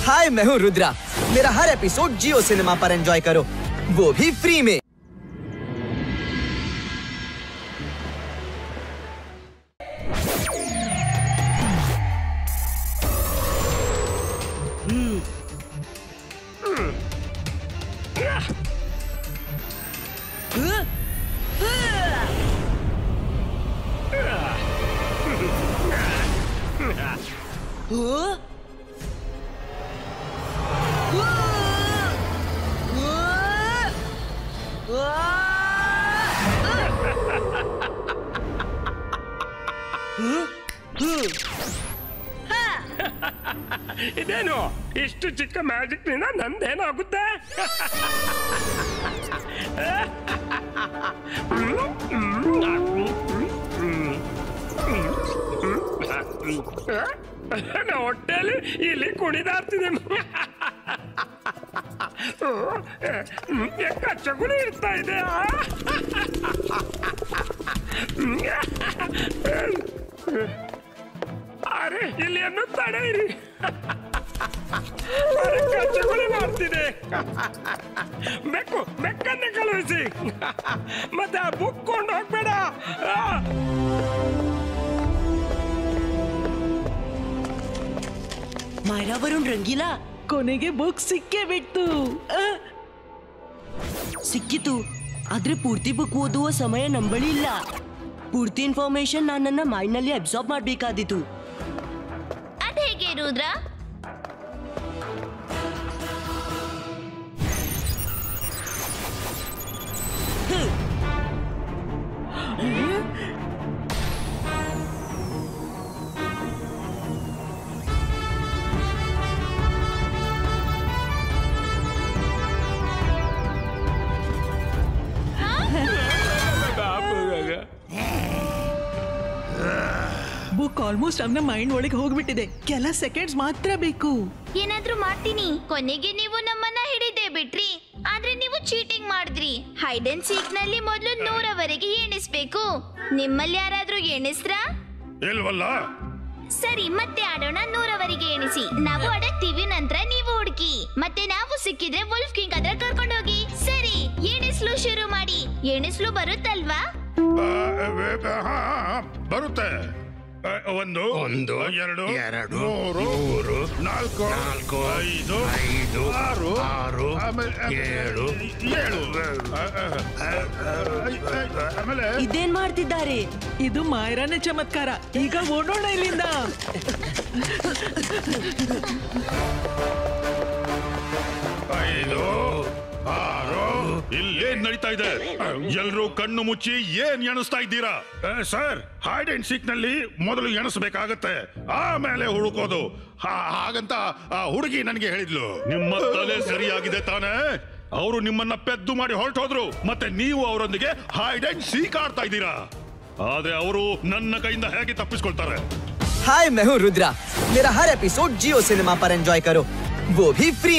हाय, मैं हूँ रुद्रा। मेरा हर एपिसोड जियो सिनेमा पर एंजॉय करो, वो भी फ्री में। ಇದೇನು ಇಷ್ಟು ಚಿಕ್ಕ ಮ್ಯಾಜಿಕ್ ನಿಂದ ನಂದೇನಾಗುತ್ತೆ? ಹೊಟ್ಟೆಲಿ ಇಲ್ಲಿ ಕುಣಿದಾಡ್ತಿದೆ. ಕಚ್ಚಗುಳಿ ಇರ್ತಾ ಇದೆ. ಅರೆ ಇಲ್ಲಿ ಅನ್ನು ತಡೆಯಿರಿ. ಕಚ್ಚಗುಳಿ ಮಾಡ್ತಿದೆ. ಬೆಕ್ಕನ್ನೇ ಕಳುಹಿಸಿ. ಮತ್ತೆ ಆ ಬುಕ್ ಕೊಂಡು ಹೋಗ್ಬೇಡ. ಮಾಯರಾ ವರುಣ್ ರಂಗೀಲಾ, ಕೊನೆಗೆ ಬುಕ್ ಸಿಕ್ಕೇ ಬಿಡ್ತು. ಸಿಕ್ಕಿತು, ಆದ್ರೆ ಪೂರ್ತಿ ಬುಕ್ ಓದುವ ಸಮಯ ನಂಬಳಿ ಇಲ್ಲ. ಪೂರ್ತಿ ಇನ್ಫಾರ್ಮೇಶನ್ ನಾನು ನನ್ನ ಮೈಂಡ್ ನಲ್ಲಿ ಅಬ್ಸಾರ್ಬ್ ಮಾಡಬೇಕಾದಿತ್ತು. ಅದ್ ಹೇಗೆ ರುದ್ರ? ಬುಕ್ ಆಲ್ಮೋಸ್ಟ್ ಅವನ ಮೈಂಡ್ ಒಳಗೆ ಹೋಗ್ಬಿಟ್ಟಿದೆ. ಕೆಲ ಸೆಕೆಂಡ್ಸ್ ಮಾತ್ರ ಬೇಕು. ಏನಾದ್ರೂ ಮಾಡ್ತೀನಿ. ಕೊನೆಗೆ ನೀವು ನಮ್ಮನ್ನ ಹಿಡಿದೇ ಬಿಟ್ರಿ. ಆದ್ರೆ ನೀವು ಚೀಟಿಂಗ್ ಮಾಡಿದ್ರಿ. ಹೈಡ್ ಅಂಡ್ ಸೀಕ್ ನಲ್ಲಿ ಮೊದಲು 100ರವರೆಗೆ ಎಣಿಸ್ಬೇಕು. ನಿಮ್ಮಲ್ಲಿ ಯಾರಾದ್ರೂ ಎಣಿಸ್ರಾ? ಇಲ್ವಲ್ಲ. ಸರಿ, ಮತ್ತೆ ಆಡೋಣ. 100ರವರೆಗೆ ಎಣಿಸಿ. ನಾವು ಅಡಗ್ತೀವಿ, ನಂತರ ನೀವು ಹುಡುಕಿ. ಮತ್ತೆ ನಾವು ಸಿಕ್ಕಿದ್ರೆ ವುಲ್ಫ್ ಕಿಂಗ್ ಹತ್ರ ಕರ್ಕೊಂಡು ಹೋಗಿ. ಸರಿ, ಎಣಿಸ್ಲು ಶುರು ಮಾಡಿ. ಎಣಿಸ್ಲು ಬರುತ್ತಲ್ವಾ? ಬರುತ್ತೆ. 1 2 3 4 5 6 7 ಇದೇನ್ ಮಾಡ್ತಿದ್ದಾರೆ? ಇದು ಮಾಯರಾನೇ ಚಮತ್ಕಾರ. ಈಗ ಓಡೋಣ ಇಲ್ಲಿಂದ. ಇಲ್ಲೇನ್ ನಡೀತಾ ಇದೆ? ಎಲ್ರೂ ಕಣ್ಣು ಮುಚ್ಚಿ ಏನ್ ಎಣಿಸ್ತಾ ಇದ್ದೀರಾ? ಸರ್, ಹೈಡ್ ಅಂಡ್ ಸೀಕ್ ನಲ್ಲಿ ಮೊದಲು ಎಣಿಸ್ಬೇಕಾಗತ್ತೆ, ಆಮೇಲೆ ಹುಡುಕೋದು. ಹಾಗಂತ ಆ ಹುಡುಗಿ ನನಗೆ ಹೇಳಿದ್ಲು. ನಿಮ್ಮ ತಲೆ ಸರಿಯಾಗಿದೆ ತಾನೇ? ಅವರು ನಿಮ್ಮನ್ನ ಪೆದ್ದು ಮಾಡಿ ಹೊರಟೋದ್ರು, ಮತ್ತೆ ನೀವು ಅವರೊಂದಿಗೆ ಹೈಡ್ ಅಂಡ್ ಸೀಕ್ ಆಡ್ತಾ ಇದ್ದೀರಾ. ಆದ್ರೆ ಅವರು ನನ್ನ ಕೈಯಿಂದ ಹೇಗೆ ತಪ್ಪಿಸ್ಕೊಳ್ತಾರೆ? हाय, मैं हूँ रुद्रा। मेरा हर एपिसोड जियो सिनेमा पर एंजॉय करो, वो भी फ्री।